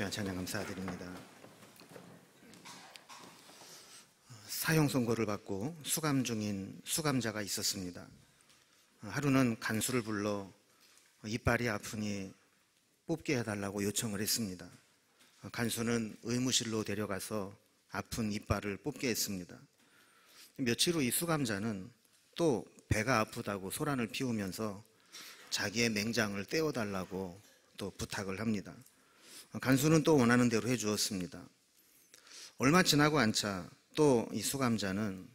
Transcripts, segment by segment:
귀한 찬양 감사드립니다. 사형 선고를 받고 수감 중인 수감자가 있었습니다. 하루는 간수를 불러 이빨이 아프니 뽑게 해달라고 요청을 했습니다. 간수는 의무실로 데려가서 아픈 이빨을 뽑게 했습니다. 며칠 후 이 수감자는 또 배가 아프다고 소란을 피우면서 자기의 맹장을 떼어달라고 또 부탁을 합니다. 간수는 또 원하는 대로 해주었습니다. 얼마 지나고 않자 또 이 수감자는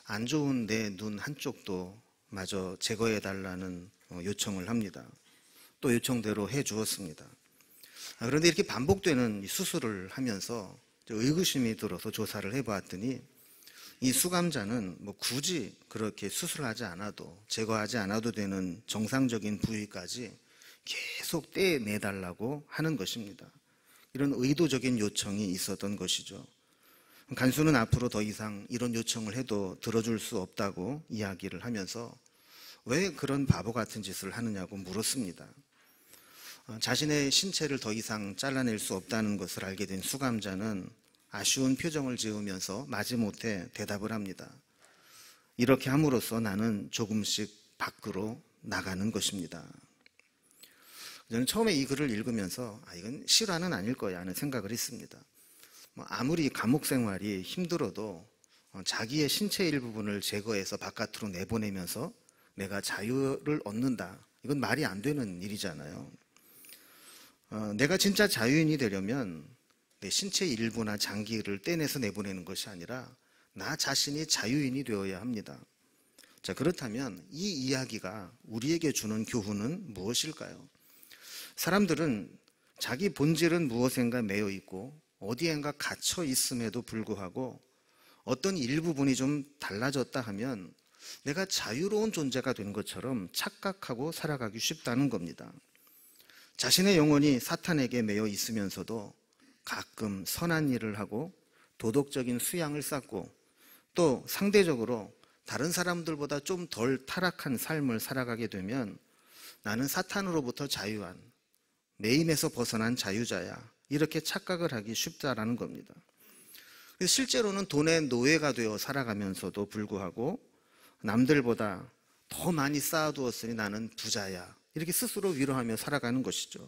안 좋은 내 눈 한쪽도 마저 제거해달라는 요청을 합니다. 또 요청대로 해주었습니다. 그런데 이렇게 반복되는 수술을 하면서 의구심이 들어서 조사를 해보았더니 이 수감자는 굳이 그렇게 수술하지 않아도, 제거하지 않아도 되는 정상적인 부위까지 계속 떼내달라고 하는 것입니다. 이런 의도적인 요청이 있었던 것이죠. 간수는 앞으로 더 이상 이런 요청을 해도 들어줄 수 없다고 이야기를 하면서 왜 그런 바보 같은 짓을 하느냐고 물었습니다. 자신의 신체를 더 이상 잘라낼 수 없다는 것을 알게 된 수감자는 아쉬운 표정을 지으면서 마지못해 대답을 합니다. 이렇게 함으로써 나는 조금씩 밖으로 나가는 것입니다. 저는 처음에 이 글을 읽으면서 이건 실화는 아닐 거야 하는 생각을 했습니다. 아무리 감옥 생활이 힘들어도 자기의 신체 일부분을 제거해서 바깥으로 내보내면서 내가 자유를 얻는다, 이건 말이 안 되는 일이잖아요. 내가 진짜 자유인이 되려면 내 신체 일부나 장기를 떼내서 내보내는 것이 아니라 나 자신이 자유인이 되어야 합니다. 자, 그렇다면 이 이야기가 우리에게 주는 교훈은 무엇일까요? 사람들은 자기 본질은 무엇인가 매여 있고 어디엔가 갇혀 있음에도 불구하고 어떤 일부분이 좀 달라졌다 하면 내가 자유로운 존재가 된 것처럼 착각하고 살아가기 쉽다는 겁니다. 자신의 영혼이 사탄에게 매여 있으면서도 가끔 선한 일을 하고 도덕적인 수양을 쌓고 또 상대적으로 다른 사람들보다 좀 덜 타락한 삶을 살아가게 되면 나는 사탄으로부터 자유한, 내 힘에서 벗어난 자유자야, 이렇게 착각을 하기 쉽다라는 겁니다. 실제로는 돈의 노예가 되어 살아가면서도 불구하고 남들보다 더 많이 쌓아두었으니 나는 부자야, 이렇게 스스로 위로하며 살아가는 것이죠.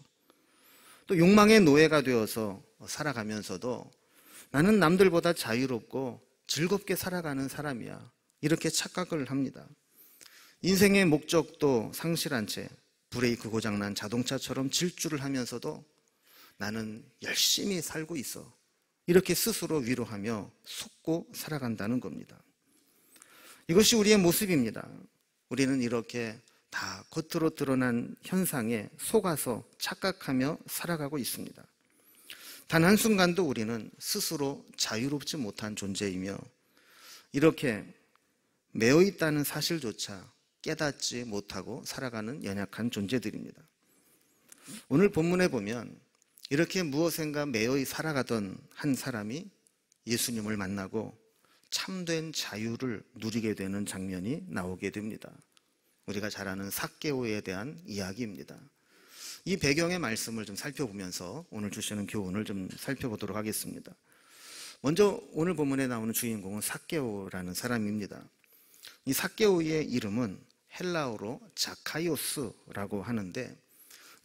또 욕망의 노예가 되어서 살아가면서도 나는 남들보다 자유롭고 즐겁게 살아가는 사람이야, 이렇게 착각을 합니다. 인생의 목적도 상실한 채 브레이크 고장난 자동차처럼 질주를 하면서도 나는 열심히 살고 있어, 이렇게 스스로 위로하며 속고 살아간다는 겁니다. 이것이 우리의 모습입니다. 우리는 이렇게 다 겉으로 드러난 현상에 속아서 착각하며 살아가고 있습니다. 단 한순간도 우리는 스스로 자유롭지 못한 존재이며 이렇게 매여 있다는 사실조차 깨닫지 못하고 살아가는 연약한 존재들입니다. 오늘 본문에 보면 이렇게 무엇인가 매여 살아가던 한 사람이 예수님을 만나고 참된 자유를 누리게 되는 장면이 나오게 됩니다. 우리가 잘 아는 삭개오에 대한 이야기입니다. 이 배경의 말씀을 좀 살펴보면서 오늘 주시는 교훈을 좀 살펴보도록 하겠습니다. 먼저 오늘 본문에 나오는 주인공은 삭개오라는 사람입니다. 이 삭개오의 이름은 헬라어로 자카이오스라고 하는데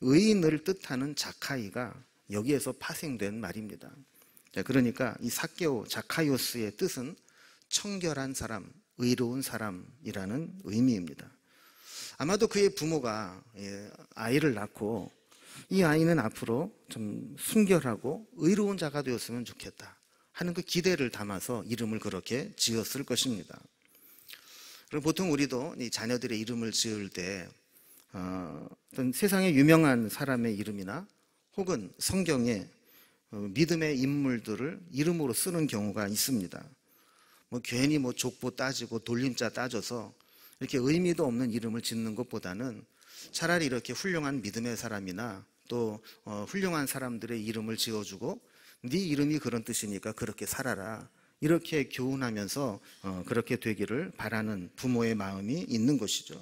의인을 뜻하는 자카이가 여기에서 파생된 말입니다. 그러니까 이 삭개오, 자카이오스의 뜻은 청결한 사람, 의로운 사람이라는 의미입니다. 아마도 그의 부모가 아이를 낳고 이 아이는 앞으로 좀 순결하고 의로운 자가 되었으면 좋겠다 하는 그 기대를 담아서 이름을 그렇게 지었을 것입니다. 그럼 보통 우리도 이 자녀들의 이름을 지을 때 어떤 세상에 유명한 사람의 이름이나 혹은 성경에 믿음의 인물들을 이름으로 쓰는 경우가 있습니다. 괜히 족보 따지고 돌림자 따져서 이렇게 의미도 없는 이름을 짓는 것보다는 차라리 이렇게 훌륭한 믿음의 사람이나 또 훌륭한 사람들의 이름을 지어주고 네 이름이 그런 뜻이니까 그렇게 살아라, 이렇게 교훈하면서 그렇게 되기를 바라는 부모의 마음이 있는 것이죠.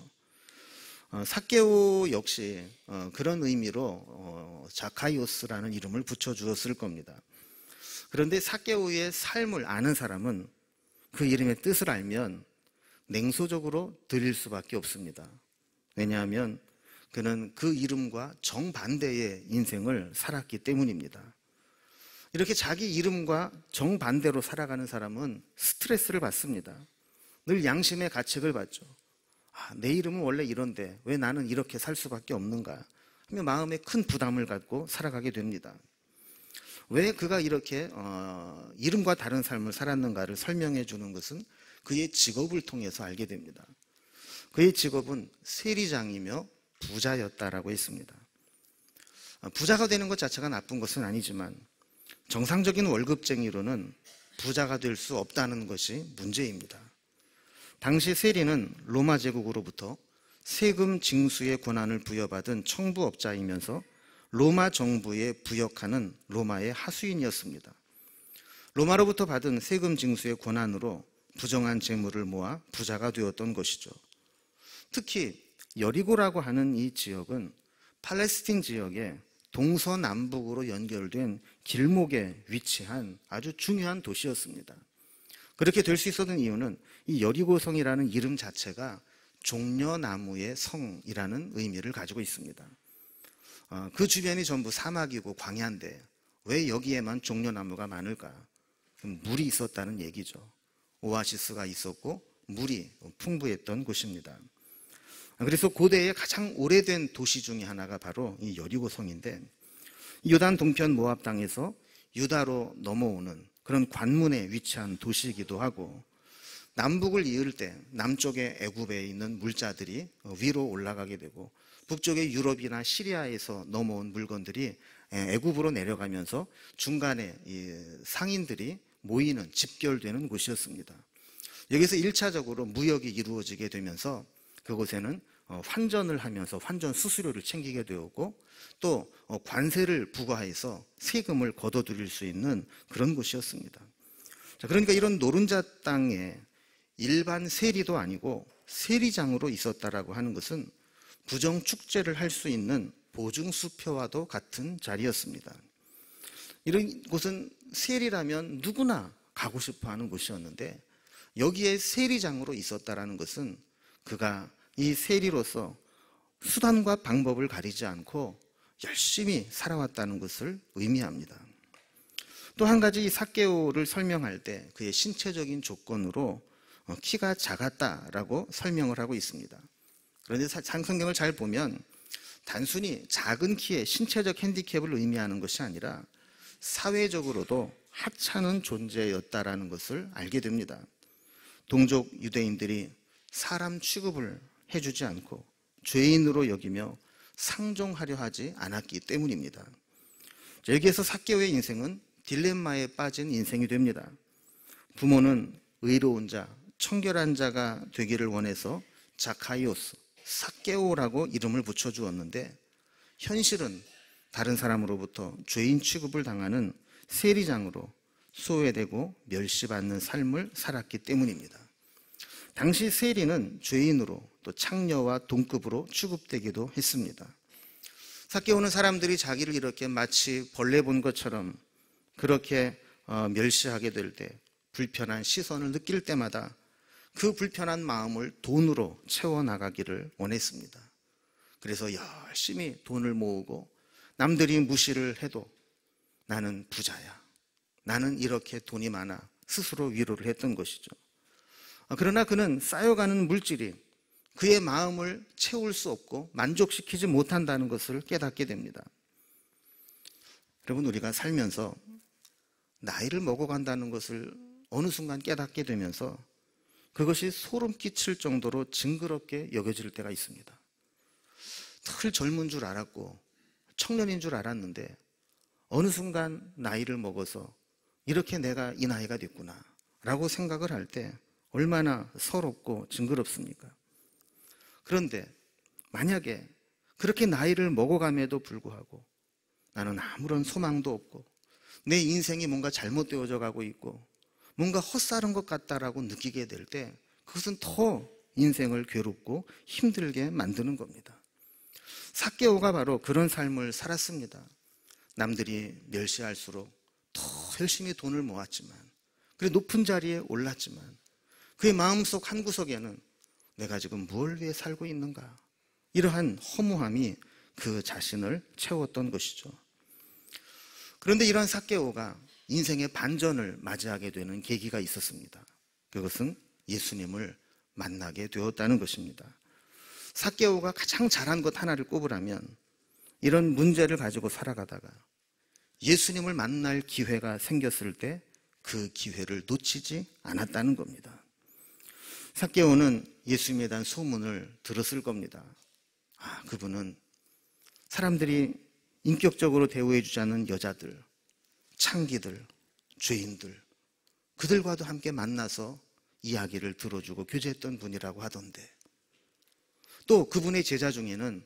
삭개오 역시 그런 의미로 자카이오스라는 이름을 붙여주었을 겁니다. 그런데 삭개오의 삶을 아는 사람은 그 이름의 뜻을 알면 냉소적으로 드릴 수밖에 없습니다. 왜냐하면 그는 그 이름과 정반대의 인생을 살았기 때문입니다. 이렇게 자기 이름과 정반대로 살아가는 사람은 스트레스를 받습니다. 늘 양심의 가책을 받죠. 내 이름은 원래 이런데 왜 나는 이렇게 살 수밖에 없는가 하며 마음에 큰 부담을 갖고 살아가게 됩니다. 왜 그가 이렇게 이름과 다른 삶을 살았는가를 설명해 주는 것은 그의 직업을 통해서 알게 됩니다. 그의 직업은 세리장이며 부자였다라고 했습니다. 부자가 되는 것 자체가 나쁜 것은 아니지만 정상적인 월급쟁이로는 부자가 될 수 없다는 것이 문제입니다. 당시 세리는 로마 제국으로부터 세금 징수의 권한을 부여받은 청부업자이면서 로마 정부에 부역하는 로마의 하수인이었습니다. 로마로부터 받은 세금 징수의 권한으로 부정한 재물을 모아 부자가 되었던 것이죠. 특히 여리고라고 하는 이 지역은 팔레스틴 지역의 동서남북으로 연결된 길목에 위치한 아주 중요한 도시였습니다. 그렇게 될 수 있었던 이유는 이 여리고성이라는 이름 자체가 종려나무의 성이라는 의미를 가지고 있습니다. 그 주변이 전부 사막이고 광야인데 왜 여기에만 종려나무가 많을까? 물이 있었다는 얘기죠. 오아시스가 있었고 물이 풍부했던 곳입니다. 그래서 고대의 가장 오래된 도시 중에 하나가 바로 이 여리고성인데 요단 동편 모압 땅에서 유다로 넘어오는 그런 관문에 위치한 도시이기도 하고 남북을 이을 때 남쪽의 애굽에 있는 물자들이 위로 올라가게 되고 북쪽의 유럽이나 시리아에서 넘어온 물건들이 애굽으로 내려가면서 중간에 이 상인들이 모이는 집결되는 곳이었습니다. 여기서 1차적으로 무역이 이루어지게 되면서 그곳에는 환전을 하면서 환전 수수료를 챙기게 되었고 또 관세를 부과해서 세금을 거둬들일 수 있는 그런 곳이었습니다. 그러니까 이런 노른자 땅에 일반 세리도 아니고 세리장으로 있었다라고 하는 것은 부정 축제를 할 수 있는 보증수표와도 같은 자리였습니다. 이런 곳은 세리라면 누구나 가고 싶어 하는 곳이었는데 여기에 세리장으로 있었다라는 것은 그가 이 세리로서 수단과 방법을 가리지 않고 열심히 살아왔다는 것을 의미합니다. 또 한 가지 이 삭개오를 설명할 때 그의 신체적인 조건으로 키가 작았다라고 설명을 하고 있습니다. 그런데 성경을 잘 보면 단순히 작은 키에 신체적 핸디캡을 의미하는 것이 아니라 사회적으로도 하찮은 존재였다라는 것을 알게 됩니다. 동족 유대인들이 사람 취급을 해주지 않고 죄인으로 여기며 상종하려 하지 않았기 때문입니다. 여기에서 삭개오의 인생은 딜레마에 빠진 인생이 됩니다. 부모는 의로운 자, 청결한 자가 되기를 원해서 자카이오스, 삭개오라고 이름을 붙여주었는데 현실은 다른 사람으로부터 죄인 취급을 당하는 세리장으로 소외되고 멸시받는 삶을 살았기 때문입니다. 당시 세리는 죄인으로 또 창녀와 동급으로 취급되기도 했습니다. 삭개오는 사람들이 자기를 이렇게 마치 벌레 본 것처럼 그렇게 멸시하게 될 때 불편한 시선을 느낄 때마다 그 불편한 마음을 돈으로 채워나가기를 원했습니다. 그래서 열심히 돈을 모으고 남들이 무시를 해도 나는 부자야, 나는 이렇게 돈이 많아 스스로 위로를 했던 것이죠. 그러나 그는 쌓여가는 물질이 그의 마음을 채울 수 없고 만족시키지 못한다는 것을 깨닫게 됩니다. 여러분, 우리가 살면서 나이를 먹어간다는 것을 어느 순간 깨닫게 되면서 그것이 소름 끼칠 정도로 징그럽게 여겨질 때가 있습니다. 늘 젊은 줄 알았고 청년인 줄 알았는데 어느 순간 나이를 먹어서 이렇게 내가 이 나이가 됐구나 라고 생각을 할 때 얼마나 서럽고 징그럽습니까? 그런데 만약에 그렇게 나이를 먹어감에도 불구하고 나는 아무런 소망도 없고 내 인생이 뭔가 잘못되어져 가고 있고 뭔가 헛살은 것 같다라고 느끼게 될 때 그것은 더 인생을 괴롭고 힘들게 만드는 겁니다. 삭개오가 바로 그런 삶을 살았습니다. 남들이 멸시할수록 더 열심히 돈을 모았지만, 그리고 높은 자리에 올랐지만, 그의 마음속 한구석에는 내가 지금 뭘 위해 살고 있는가, 이러한 허무함이 그 자신을 채웠던 것이죠. 그런데 이러한 삭개오가 인생의 반전을 맞이하게 되는 계기가 있었습니다. 그것은 예수님을 만나게 되었다는 것입니다. 삭개오가 가장 잘한 것 하나를 꼽으라면, 이런 문제를 가지고 살아가다가 예수님을 만날 기회가 생겼을 때 그 기회를 놓치지 않았다는 겁니다. 삭개오는 예수님에 대한 소문을 들었을 겁니다. 그분은 사람들이 인격적으로 대우해 주지 않는 여자들, 창기들, 죄인들, 그들과도 함께 만나서 이야기를 들어주고 교제했던 분이라고 하던데, 또 그분의 제자 중에는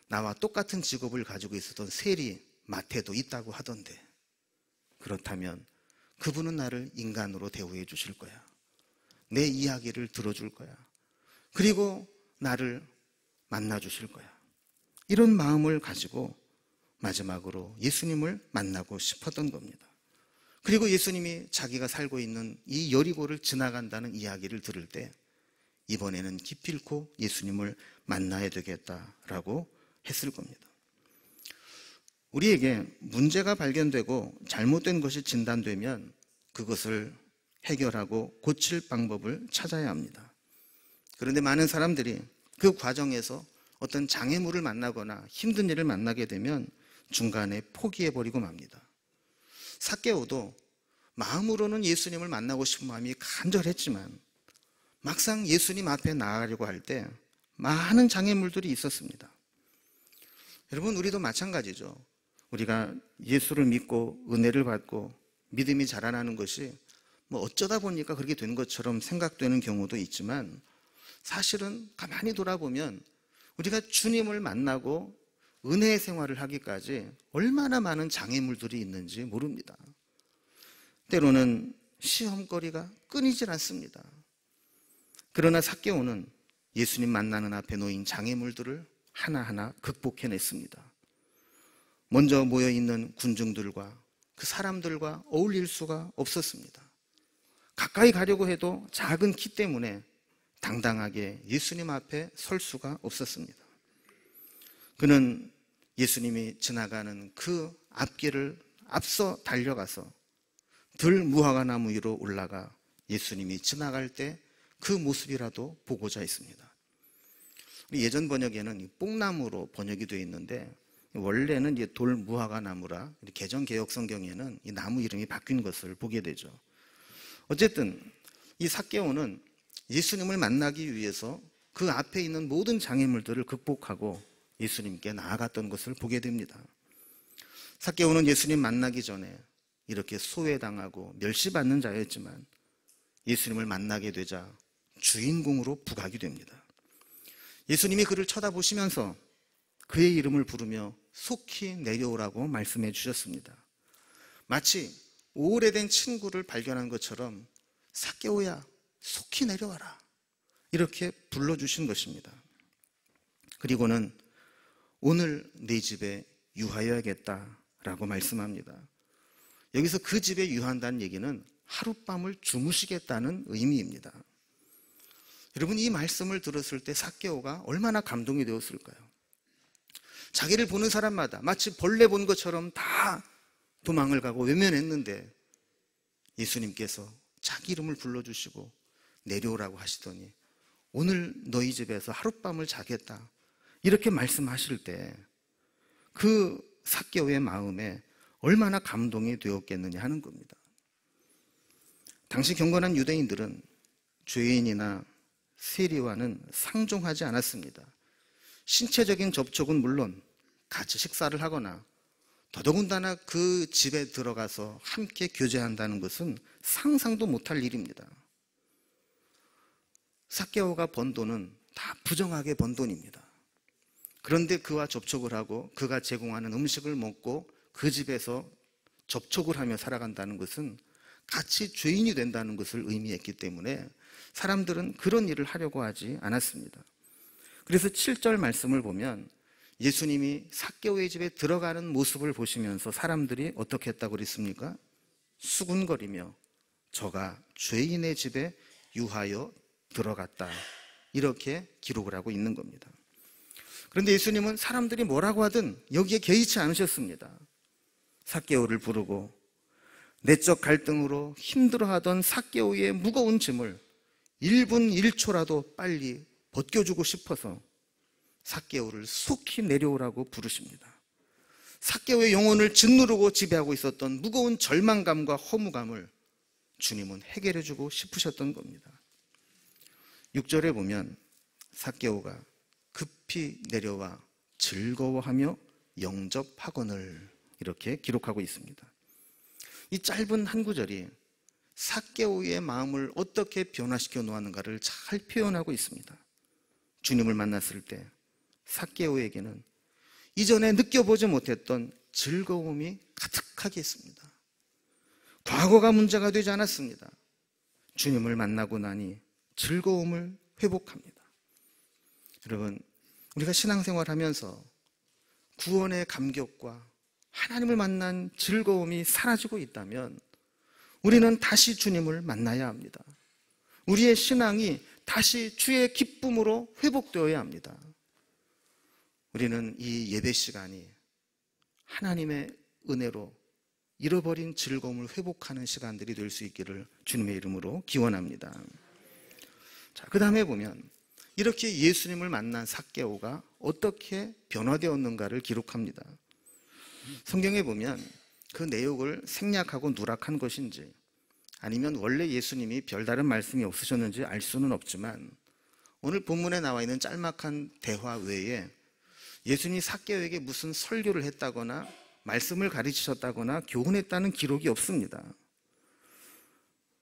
나와 똑같은 직업을 가지고 있었던 세리 마태도 있다고 하던데, 그렇다면 그분은 나를 인간으로 대우해 주실 거야. 내 이야기를 들어줄 거야. 그리고 나를 만나 주실 거야. 이런 마음을 가지고 마지막으로 예수님을 만나고 싶었던 겁니다. 그리고 예수님이 자기가 살고 있는 이 여리고를 지나간다는 이야기를 들을 때 이번에는 기필코 예수님을 만나야 되겠다라고 했을 겁니다. 우리에게 문제가 발견되고 잘못된 것이 진단되면 그것을 해결하고 고칠 방법을 찾아야 합니다. 그런데 많은 사람들이 그 과정에서 어떤 장애물을 만나거나 힘든 일을 만나게 되면 중간에 포기해버리고 맙니다. 삭개오도 마음으로는 예수님을 만나고 싶은 마음이 간절했지만 막상 예수님 앞에 나가려고 할 때 많은 장애물들이 있었습니다. 여러분, 우리도 마찬가지죠. 우리가 예수를 믿고 은혜를 받고 믿음이 자라나는 것이 어쩌다 보니까 그렇게 된 것처럼 생각되는 경우도 있지만, 사실은 가만히 돌아보면 우리가 주님을 만나고 은혜의 생활을 하기까지 얼마나 많은 장애물들이 있는지 모릅니다. 때로는 시험거리가 끊이질 않습니다. 그러나 삭개오는 예수님 만나는 앞에 놓인 장애물들을 하나하나 극복해냈습니다. 먼저 모여있는 군중들과 그 사람들과 어울릴 수가 없었습니다. 가까이 가려고 해도 작은 키 때문에 당당하게 예수님 앞에 설 수가 없었습니다. 그는 예수님이 지나가는 그 앞길을 앞서 달려가서 들 무화과나무 위로 올라가 예수님이 지나갈 때 그 모습이라도 보고자 했습니다. 예전 번역에는 뽕나무로 번역이 되어 있는데 원래는 돌 무화과나무라 개정개혁 성경에는 이 나무 이름이 바뀐 것을 보게 되죠. 어쨌든 이 삭개오는 예수님을 만나기 위해서 그 앞에 있는 모든 장애물들을 극복하고 예수님께 나아갔던 것을 보게 됩니다. 삭개오는 예수님 만나기 전에 이렇게 소외당하고 멸시받는 자였지만 예수님을 만나게 되자 주인공으로 부각이 됩니다. 예수님이 그를 쳐다보시면서 그의 이름을 부르며 속히 내려오라고 말씀해 주셨습니다. 마치 오래된 친구를 발견한 것처럼 삭개오야, 속히 내려와라, 이렇게 불러주신 것입니다. 그리고는 오늘 내 집에 유하여야겠다라고 말씀합니다. 여기서 그 집에 유한다는 얘기는 하룻밤을 주무시겠다는 의미입니다. 여러분, 이 말씀을 들었을 때 삭개오가 얼마나 감동이 되었을까요? 자기를 보는 사람마다 마치 벌레 본 것처럼 다 도망을 가고 외면했는데 예수님께서 자기 이름을 불러주시고 내려오라고 하시더니 오늘 너희 집에서 하룻밤을 자겠다, 이렇게 말씀하실 때 그 삭개오의 마음에 얼마나 감동이 되었겠느냐 하는 겁니다. 당시 경건한 유대인들은 죄인이나 세리와는 상종하지 않았습니다. 신체적인 접촉은 물론 같이 식사를 하거나 더더군다나 그 집에 들어가서 함께 교제한다는 것은 상상도 못할 일입니다. 삭개오가 번 돈은 다 부정하게 번 돈입니다. 그런데 그와 접촉을 하고 그가 제공하는 음식을 먹고 그 집에서 접촉을 하며 살아간다는 것은 같이 죄인이 된다는 것을 의미했기 때문에 사람들은 그런 일을 하려고 하지 않았습니다. 그래서 7절 말씀을 보면 예수님이 삭개오의 집에 들어가는 모습을 보시면서 사람들이 어떻게 했다고 그랬습니까? 수군거리며 저가 죄인의 집에 유하여 들어갔다, 이렇게 기록을 하고 있는 겁니다. 그런데 예수님은 사람들이 뭐라고 하든 여기에 개의치 않으셨습니다. 삭개오를 부르고 내적 갈등으로 힘들어하던 삭개오의 무거운 짐을 1분 1초라도 빨리 벗겨주고 싶어서 삭개오를 속히 내려오라고 부르십니다. 삭개오의 영혼을 짓누르고 지배하고 있었던 무거운 절망감과 허무감을 주님은 해결해주고 싶으셨던 겁니다. 6절에 보면 삭개오가 급히 내려와 즐거워하며 영접하거늘, 이렇게 기록하고 있습니다. 이 짧은 한 구절이 삭개오의 마음을 어떻게 변화시켜 놓았는가를 잘 표현하고 있습니다. 주님을 만났을 때 삭개오에게는 이전에 느껴보지 못했던 즐거움이 가득하게 있습니다. 과거가 문제가 되지 않았습니다. 주님을 만나고 나니 즐거움을 회복합니다. 여러분, 우리가 신앙생활하면서 구원의 감격과 하나님을 만난 즐거움이 사라지고 있다면 우리는 다시 주님을 만나야 합니다. 우리의 신앙이 다시 주의 기쁨으로 회복되어야 합니다. 우리는 이 예배 시간이 하나님의 은혜로 잃어버린 즐거움을 회복하는 시간들이 될 수 있기를 주님의 이름으로 기원합니다. 자, 그 다음에 보면 이렇게 예수님을 만난 삭개오가 어떻게 변화되었는가를 기록합니다. 성경에 보면 그 내용을 생략하고 누락한 것인지 아니면 원래 예수님이 별다른 말씀이 없으셨는지 알 수는 없지만 오늘 본문에 나와 있는 짤막한 대화 외에 예수님이 삭개오에게 무슨 설교를 했다거나 말씀을 가르치셨다거나 교훈했다는 기록이 없습니다.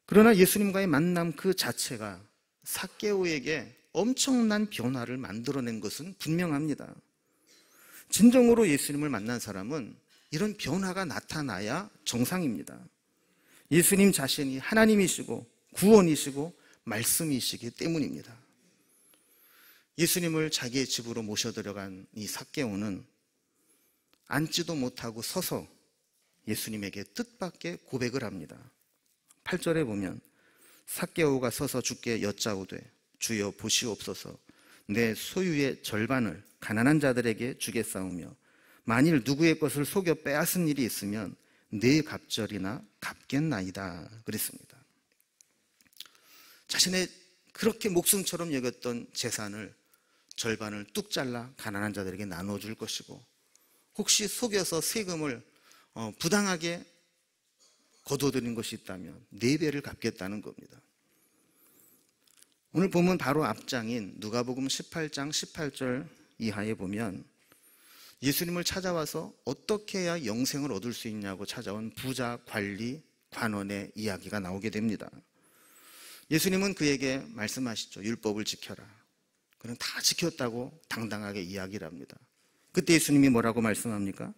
그러나 예수님과의 만남 그 자체가 삭개오에게 엄청난 변화를 만들어낸 것은 분명합니다. 진정으로 예수님을 만난 사람은 이런 변화가 나타나야 정상입니다. 예수님 자신이 하나님이시고 구원이시고 말씀이시기 때문입니다. 예수님을 자기의 집으로 모셔들어간 이 삭개오는 앉지도 못하고 서서 예수님에게 뜻밖의 고백을 합니다. 8절에 보면 삭개오가 서서 주께 여짜오되 주여 보시옵소서, 내 소유의 절반을 가난한 자들에게 주겠사오며 만일 누구의 것을 속여 빼앗은 일이 있으면 네 갑절이나 갚겠나이다, 그랬습니다. 자신의 그렇게 목숨처럼 여겼던 재산을 절반을 뚝 잘라 가난한 자들에게 나눠줄 것이고 혹시 속여서 세금을 부당하게 거둬들인 것이 있다면 4배를 갚겠다는 겁니다. 오늘 보면 바로 앞장인 누가복음 18장 18절 이하에 보면 예수님을 찾아와서 어떻게 해야 영생을 얻을 수 있냐고 찾아온 부자, 관리, 관원의 이야기가 나오게 됩니다. 예수님은 그에게 말씀하시죠. 율법을 지켜라. 그는 다 지켰다고 당당하게 이야기를 합니다. 그때 예수님이 뭐라고 말씀합니까?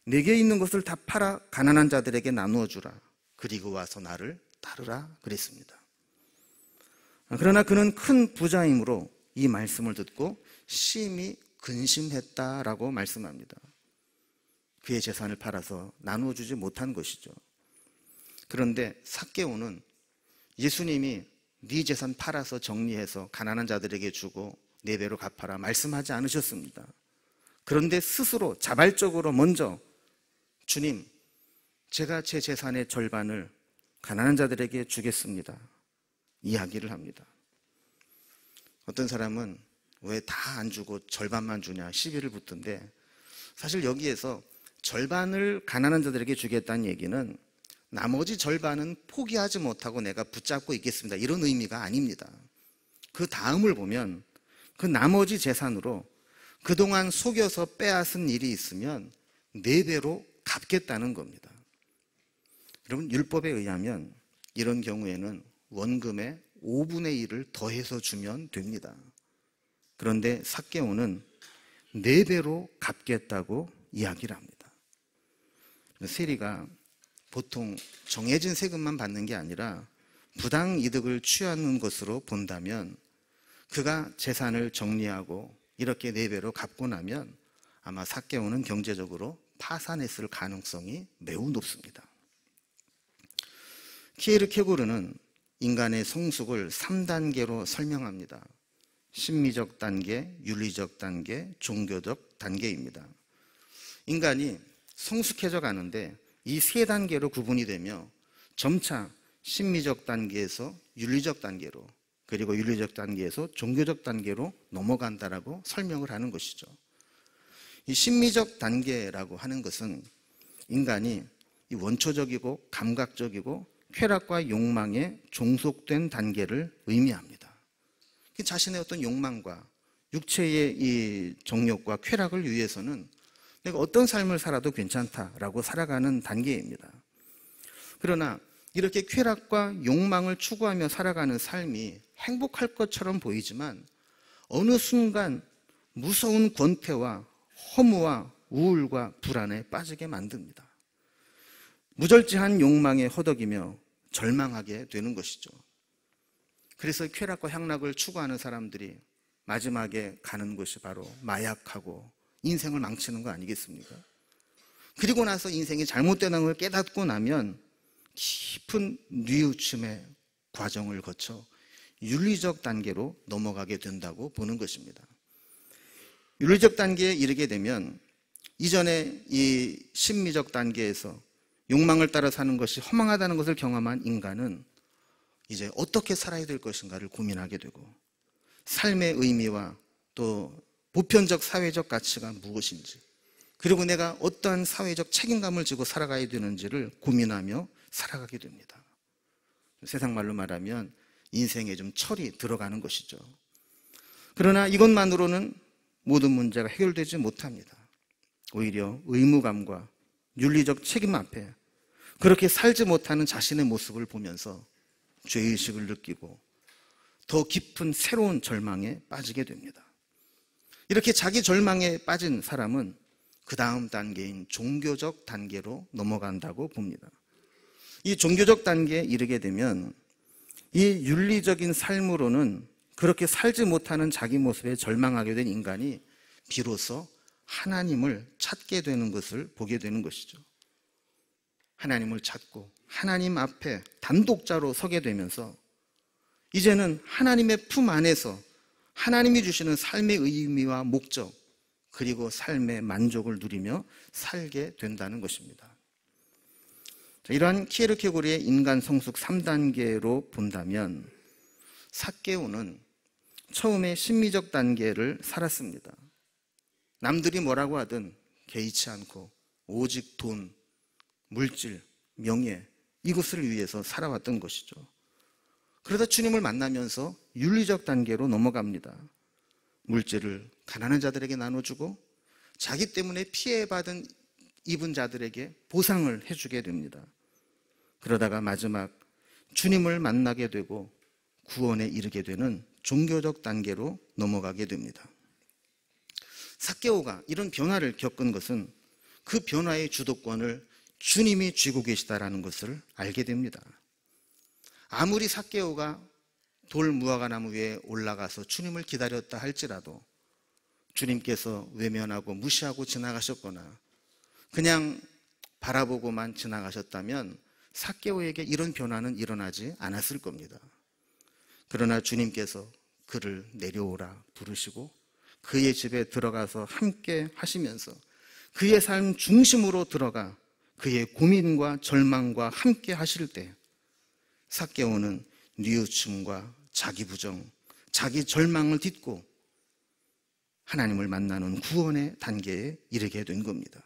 내게 있는 것을 다 팔아 가난한 자들에게 나누어 주라. 그리고 와서 나를 따르라, 그랬습니다. 그러나 그는 큰 부자이므로 이 말씀을 듣고 심히 근심했다라고 말씀합니다. 그의 재산을 팔아서 나누어 주지 못한 것이죠. 그런데 삭개오는 예수님이 네 재산 팔아서 정리해서 가난한 자들에게 주고 4배로 갚아라 말씀하지 않으셨습니다. 그런데 스스로 자발적으로 먼저 주님, 제가 제 재산의 절반을 가난한 자들에게 주겠습니다, 이야기를 합니다. 어떤 사람은 왜 다 안 주고 절반만 주냐 시비를 붙던데, 사실 여기에서 절반을 가난한 자들에게 주겠다는 얘기는 나머지 절반은 포기하지 못하고 내가 붙잡고 있겠습니다, 이런 의미가 아닙니다. 그 다음을 보면 그 나머지 재산으로 그동안 속여서 빼앗은 일이 있으면 4배로 갚겠다는 겁니다. 여러분, 율법에 의하면 이런 경우에는 원금의 5분의 1을 더해서 주면 됩니다. 그런데 삭개오는 4배로 갚겠다고 이야기를 합니다. 세리가 보통 정해진 세금만 받는 게 아니라 부당 이득을 취하는 것으로 본다면 그가 재산을 정리하고 이렇게 4배로 갚고 나면 아마 삭개오는 경제적으로 파산했을 가능성이 매우 높습니다. 키에르케고르는 인간의 성숙을 3단계로 설명합니다. 심미적 단계, 윤리적 단계, 종교적 단계입니다. 인간이 성숙해져 가는데 이 3단계로 구분이 되며 점차 심미적 단계에서 윤리적 단계로, 그리고 윤리적 단계에서 종교적 단계로 넘어간다라고 설명을 하는 것이죠. 이 심미적 단계라고 하는 것은 인간이 이 원초적이고 감각적이고 쾌락과 욕망에 종속된 단계를 의미합니다. 자신의 어떤 욕망과 육체의 이 정욕과 쾌락을 위해서는 내가 어떤 삶을 살아도 괜찮다라고 살아가는 단계입니다. 그러나 이렇게 쾌락과 욕망을 추구하며 살아가는 삶이 행복할 것처럼 보이지만 어느 순간 무서운 권태와 허무와 우울과 불안에 빠지게 만듭니다. 무절제한 욕망에 허덕이며 절망하게 되는 것이죠. 그래서 쾌락과 향락을 추구하는 사람들이 마지막에 가는 곳이 바로 마약하고 인생을 망치는 거 아니겠습니까? 그리고 나서 인생이 잘못되는 걸 깨닫고 나면 깊은 뉘우침의 과정을 거쳐 윤리적 단계로 넘어가게 된다고 보는 것입니다. 윤리적 단계에 이르게 되면 이전에 이 심미적 단계에서 욕망을 따라 사는 것이 허망하다는 것을 경험한 인간은 이제 어떻게 살아야 될 것인가를 고민하게 되고 삶의 의미와 또 보편적 사회적 가치가 무엇인지, 그리고 내가 어떠한 사회적 책임감을 지고 살아가야 되는지를 고민하며 살아가게 됩니다. 세상 말로 말하면 인생에 좀 철이 들어가는 것이죠. 그러나 이것만으로는 모든 문제가 해결되지 못합니다. 오히려 의무감과 윤리적 책임 앞에 그렇게 살지 못하는 자신의 모습을 보면서 죄의식을 느끼고 더 깊은 새로운 절망에 빠지게 됩니다. 이렇게 자기 절망에 빠진 사람은 그 다음 단계인 종교적 단계로 넘어간다고 봅니다. 이 종교적 단계에 이르게 되면 이 윤리적인 삶으로는 그렇게 살지 못하는 자기 모습에 절망하게 된 인간이 비로소 하나님을 찾게 되는 것을 보게 되는 것이죠. 하나님을 찾고 하나님 앞에 단독자로 서게 되면서 이제는 하나님의 품 안에서 하나님이 주시는 삶의 의미와 목적, 그리고 삶의 만족을 누리며 살게 된다는 것입니다. 이러한 키에르케고르의 인간 성숙 3단계로 본다면 삭개오는 처음에 심미적 단계를 살았습니다. 남들이 뭐라고 하든 개의치 않고 오직 돈, 물질, 명예, 이것을 위해서 살아왔던 것이죠. 그러다 주님을 만나면서 윤리적 단계로 넘어갑니다. 물질을 가난한 자들에게 나눠주고 자기 때문에 피해받은 입은 자들에게 보상을 해주게 됩니다. 그러다가 마지막 주님을 만나게 되고 구원에 이르게 되는 종교적 단계로 넘어가게 됩니다. 삭개오가 이런 변화를 겪은 것은 그 변화의 주도권을 주님이 쥐고 계시다라는 것을 알게 됩니다. 아무리 삭개오가 돌 무화과나무 위에 올라가서 주님을 기다렸다 할지라도 주님께서 외면하고 무시하고 지나가셨거나 그냥 바라보고만 지나가셨다면 삭개오에게 이런 변화는 일어나지 않았을 겁니다. 그러나 주님께서 그를 내려오라 부르시고 그의 집에 들어가서 함께 하시면서 그의 삶 중심으로 들어가 그의 고민과 절망과 함께 하실 때 삭개오는 뉘우침과 자기 부정, 자기 절망을 딛고 하나님을 만나는 구원의 단계에 이르게 된 겁니다.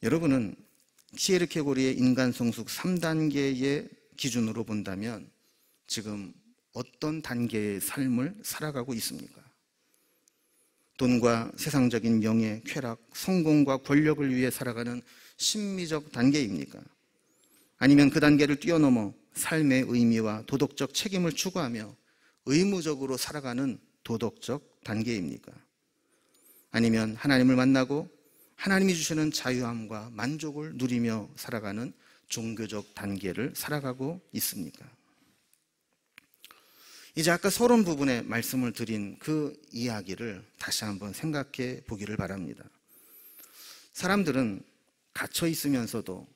여러분은 키에르케고르의 인간 성숙 3단계의 기준으로 본다면 지금 어떤 단계의 삶을 살아가고 있습니까? 돈과 세상적인 명예, 쾌락, 성공과 권력을 위해 살아가는 심미적 단계입니까? 아니면 그 단계를 뛰어넘어 삶의 의미와 도덕적 책임을 추구하며 의무적으로 살아가는 도덕적 단계입니까? 아니면 하나님을 만나고 하나님이 주시는 자유함과 만족을 누리며 살아가는 종교적 단계를 살아가고 있습니까? 이제 아까 서론 부분에 말씀을 드린 그 이야기를 다시 한번 생각해 보기를 바랍니다. 사람들은 갇혀 있으면서도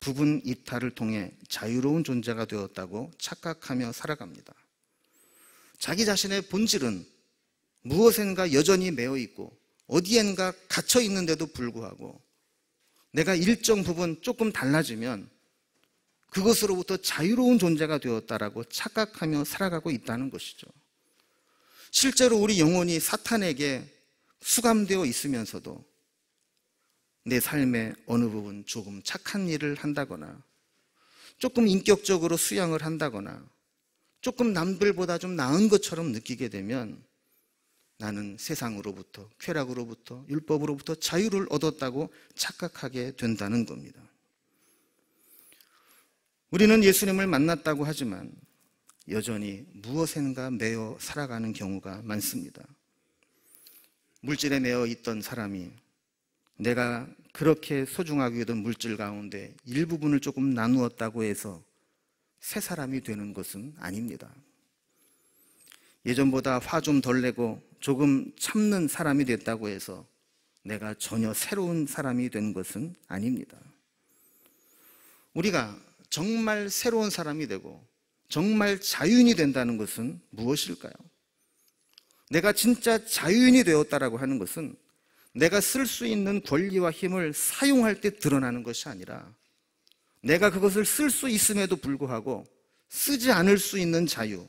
부분 이탈을 통해 자유로운 존재가 되었다고 착각하며 살아갑니다. 자기 자신의 본질은 무엇인가 여전히 매여 있고 어디엔가 갇혀 있는데도 불구하고 내가 일정 부분 조금 달라지면 그것으로부터 자유로운 존재가 되었다라고 착각하며 살아가고 있다는 것이죠. 실제로 우리 영혼이 사탄에게 수감되어 있으면서도 내 삶의 어느 부분 조금 착한 일을 한다거나 조금 인격적으로 수양을 한다거나 조금 남들보다 좀 나은 것처럼 느끼게 되면 나는 세상으로부터, 쾌락으로부터, 율법으로부터 자유를 얻었다고 착각하게 된다는 겁니다. 우리는 예수님을 만났다고 하지만 여전히 무엇인가 매여 살아가는 경우가 많습니다. 물질에 매여 있던 사람이 내가 그렇게 소중하게 여던 물질 가운데 일부분을 조금 나누었다고 해서 새 사람이 되는 것은 아닙니다. 예전보다 화 좀 덜 내고 조금 참는 사람이 됐다고 해서 내가 전혀 새로운 사람이 된 것은 아닙니다. 우리가 정말 새로운 사람이 되고 정말 자유인이 된다는 것은 무엇일까요? 내가 진짜 자유인이 되었다라고 하는 것은 내가 쓸 수 있는 권리와 힘을 사용할 때 드러나는 것이 아니라 내가 그것을 쓸 수 있음에도 불구하고 쓰지 않을 수 있는 자유,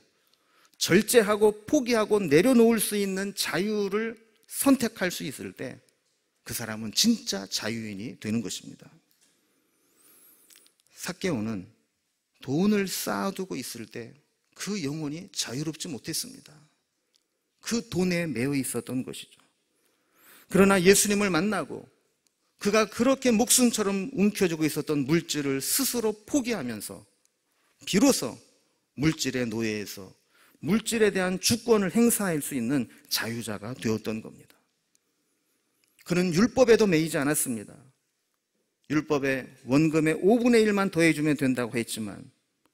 절제하고 포기하고 내려놓을 수 있는 자유를 선택할 수 있을 때 그 사람은 진짜 자유인이 되는 것입니다. 삭개오는 돈을 쌓아두고 있을 때 그 영혼이 자유롭지 못했습니다. 그 돈에 매여 있었던 것이죠. 그러나 예수님을 만나고 그가 그렇게 목숨처럼 움켜쥐고 있었던 물질을 스스로 포기하면서 비로소 물질의 노예에서 물질에 대한 주권을 행사할 수 있는 자유자가 되었던 겁니다. 그는 율법에도 매이지 않았습니다. 율법에 원금의 5분의 1만 더해주면 된다고 했지만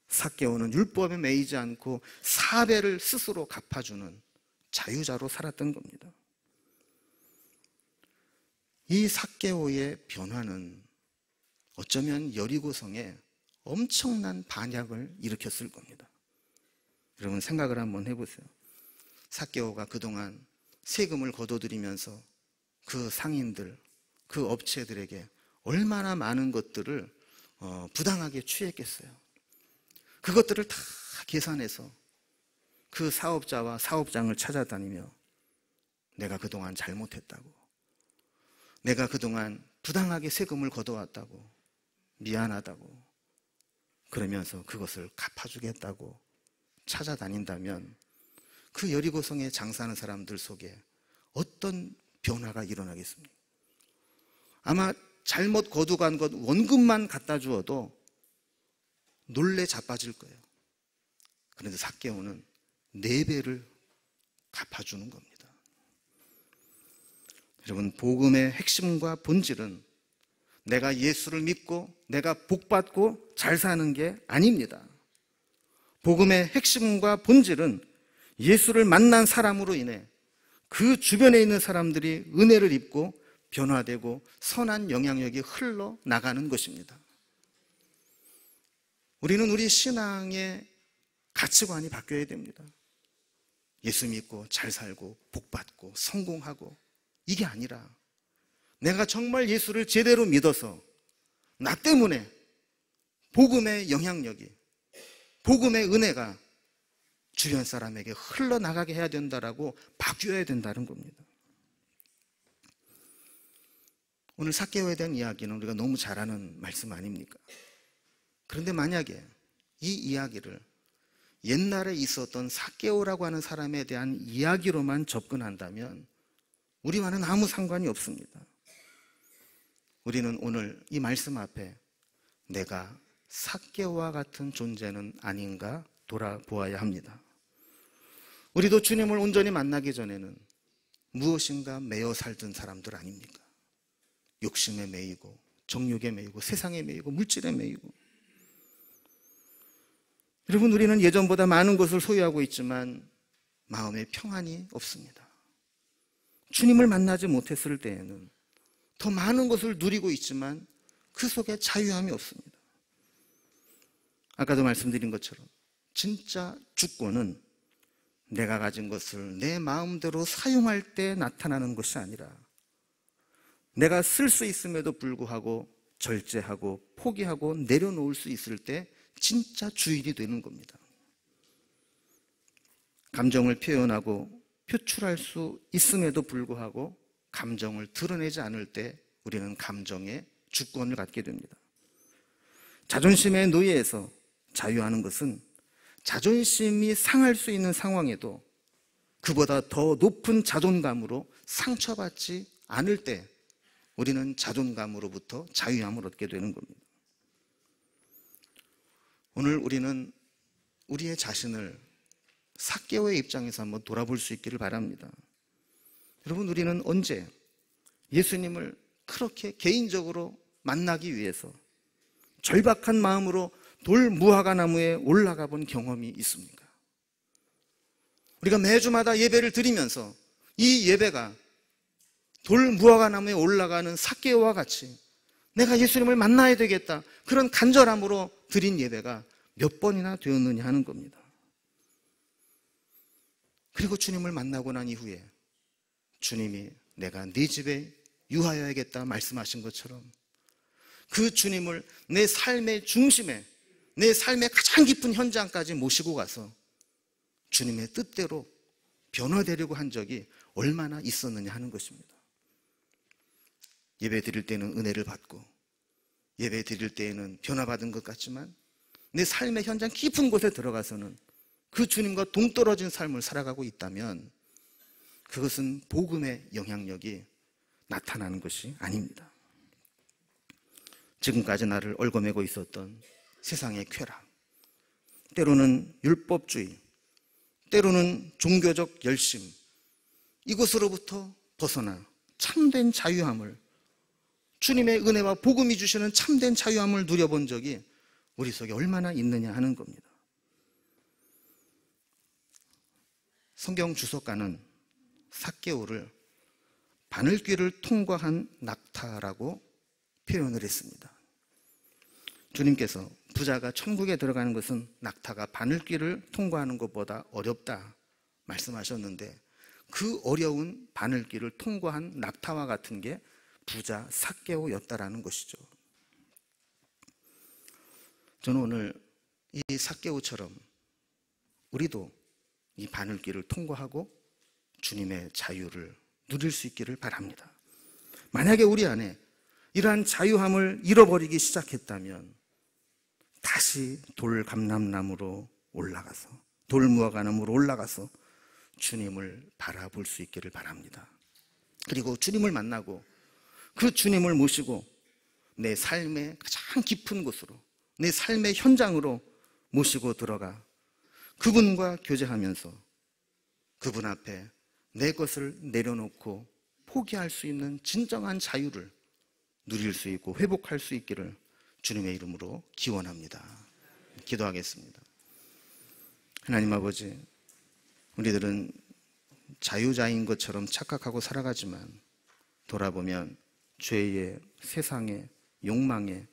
삭개오는 율법에 매이지 않고 4배를 스스로 갚아주는 자유자로 살았던 겁니다. 이 삭개오의 변화는 어쩌면 여리고성에 엄청난 반향을 일으켰을 겁니다. 여러분 생각을 한번 해보세요. 삭개오가 그동안 세금을 거둬들이면서 그 상인들, 그 업체들에게 얼마나 많은 것들을 부당하게 취했겠어요. 그것들을 다 계산해서 그 사업자와 사업장을 찾아다니며 내가 그동안 잘못했다고, 내가 그동안 부당하게 세금을 걷어왔다고, 미안하다고 그러면서 그것을 갚아주겠다고 찾아다닌다면 그 여리고성에 장사하는 사람들 속에 어떤 변화가 일어나겠습니까? 아마 잘못 거두간 것 원금만 갖다 주어도 놀래 자빠질 거예요. 그런데 삭개오는 4배를 갚아주는 겁니다. 여러분, 복음의 핵심과 본질은 내가 예수를 믿고 내가 복받고 잘 사는 게 아닙니다. 복음의 핵심과 본질은 예수를 만난 사람으로 인해 그 주변에 있는 사람들이 은혜를 입고 변화되고 선한 영향력이 흘러나가는 것입니다. 우리는 우리 신앙의 가치관이 바뀌어야 됩니다. 예수 믿고 잘 살고 복받고 성공하고 이게 아니라 내가 정말 예수를 제대로 믿어서 나 때문에 복음의 영향력이, 복음의 은혜가 주변 사람에게 흘러나가게 해야 된다라고 바뀌어야 된다는 겁니다. 오늘 삭개오에 대한 이야기는 우리가 너무 잘 아는 말씀 아닙니까? 그런데 만약에 이 이야기를 옛날에 있었던 삭개오라고 하는 사람에 대한 이야기로만 접근한다면 우리와는 아무 상관이 없습니다. 우리는 오늘 이 말씀 앞에 내가 삭개오와 같은 존재는 아닌가 돌아보아야 합니다. 우리도 주님을 온전히 만나기 전에는 무엇인가 매여 살던 사람들 아닙니까? 욕심에 매이고 정욕에 매이고 세상에 매이고 물질에 매이고. 여러분, 우리는 예전보다 많은 것을 소유하고 있지만 마음에 평안이 없습니다. 주님을 만나지 못했을 때에는 더 많은 것을 누리고 있지만 그 속에 자유함이 없습니다. 아까도 말씀드린 것처럼 진짜 주권은 내가 가진 것을 내 마음대로 사용할 때 나타나는 것이 아니라 내가 쓸 수 있음에도 불구하고 절제하고 포기하고 내려놓을 수 있을 때 진짜 주인이 되는 겁니다. 감정을 표현하고 표출할 수 있음에도 불구하고 감정을 드러내지 않을 때 우리는 감정의 주권을 갖게 됩니다. 자존심의 노예에서 자유하는 것은 자존심이 상할 수 있는 상황에도 그보다 더 높은 자존감으로 상처받지 않을 때 우리는 자존감으로부터 자유함을 얻게 되는 겁니다. 오늘 우리는 우리의 자신을 삭개오의 입장에서 한번 돌아볼 수 있기를 바랍니다. 여러분, 우리는 언제 예수님을 그렇게 개인적으로 만나기 위해서 절박한 마음으로 돌 무화과 나무에 올라가 본 경험이 있습니까? 우리가 매주마다 예배를 드리면서 이 예배가 돌 무화과 나무에 올라가는 삭개오와 같이 내가 예수님을 만나야 되겠다, 그런 간절함으로 드린 예배가 몇 번이나 되었느냐 하는 겁니다. 그리고 주님을 만나고 난 이후에 주님이 내가 네 집에 유하여야겠다 말씀하신 것처럼 그 주님을 내 삶의 중심에, 내 삶의 가장 깊은 현장까지 모시고 가서 주님의 뜻대로 변화되려고 한 적이 얼마나 있었느냐 하는 것입니다. 예배 드릴 때는 은혜를 받고 예배 드릴 때에는 변화받은 것 같지만 내 삶의 현장 깊은 곳에 들어가서는 그 주님과 동떨어진 삶을 살아가고 있다면 그것은 복음의 영향력이 나타나는 것이 아닙니다. 지금까지 나를 얽어매고 있었던 세상의 쾌락, 때로는 율법주의, 때로는 종교적 열심, 이것으로부터 벗어나 참된 자유함을, 주님의 은혜와 복음이 주시는 참된 자유함을 누려본 적이 우리 속에 얼마나 있느냐 하는 겁니다. 성경 주석가는 삭개오를 바늘귀를 통과한 낙타라고 표현을 했습니다. 주님께서 부자가 천국에 들어가는 것은 낙타가 바늘귀를 통과하는 것보다 어렵다 말씀하셨는데 그 어려운 바늘귀를 통과한 낙타와 같은 게 부자 삭개오였다라는 것이죠. 저는 오늘 이 삭개오처럼 우리도 이 바늘길을 통과하고 주님의 자유를 누릴 수 있기를 바랍니다. 만약에 우리 안에 이러한 자유함을 잃어버리기 시작했다면 다시 돌감람나무로 올라가서, 돌무화과나무로 올라가서 주님을 바라볼 수 있기를 바랍니다. 그리고 주님을 만나고 그 주님을 모시고 내 삶의 가장 깊은 곳으로, 내 삶의 현장으로 모시고 들어가 그분과 교제하면서 그분 앞에 내 것을 내려놓고 포기할 수 있는 진정한 자유를 누릴 수 있고 회복할 수 있기를 주님의 이름으로 기원합니다. 기도하겠습니다. 하나님 아버지, 우리들은 자유자인 것처럼 착각하고 살아가지만 돌아보면 죄의, 세상의 욕망에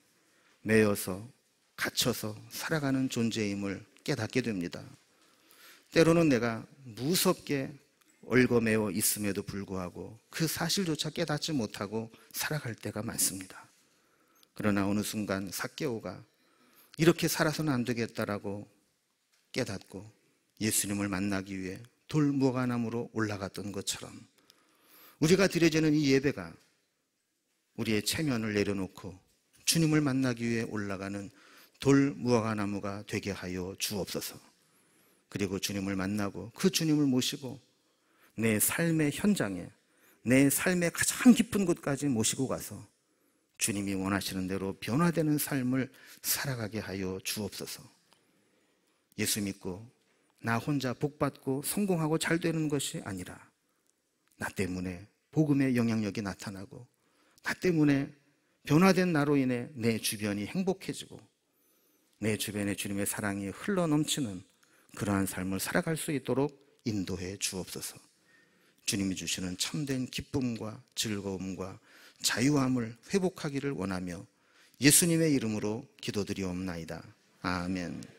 매여서 갇혀서 살아가는 존재임을 깨닫게 됩니다. 때로는 내가 무섭게 얽어매어 있음에도 불구하고 그 사실조차 깨닫지 못하고 살아갈 때가 많습니다. 그러나 어느 순간 삭개오가 이렇게 살아서는 안 되겠다라고 깨닫고 예수님을 만나기 위해 돌무화과나무로 올라갔던 것처럼 우리가 드려지는 이 예배가 우리의 체면을 내려놓고 주님을 만나기 위해 올라가는 돌무화과나무가 되게 하여 주옵소서. 그리고 주님을 만나고 그 주님을 모시고 내 삶의 현장에, 내 삶의 가장 깊은 곳까지 모시고 가서 주님이 원하시는 대로 변화되는 삶을 살아가게 하여 주옵소서. 예수 믿고 나 혼자 복받고 성공하고 잘 되는 것이 아니라 나 때문에 복음의 영향력이 나타나고 나 때문에 변화된 나로 인해 내 주변이 행복해지고 내 주변에 주님의 사랑이 흘러넘치는 그러한 삶을 살아갈 수 있도록 인도해 주옵소서. 주님이 주시는 참된 기쁨과 즐거움과 자유함을 회복하기를 원하며 예수님의 이름으로 기도드리옵나이다. 아멘.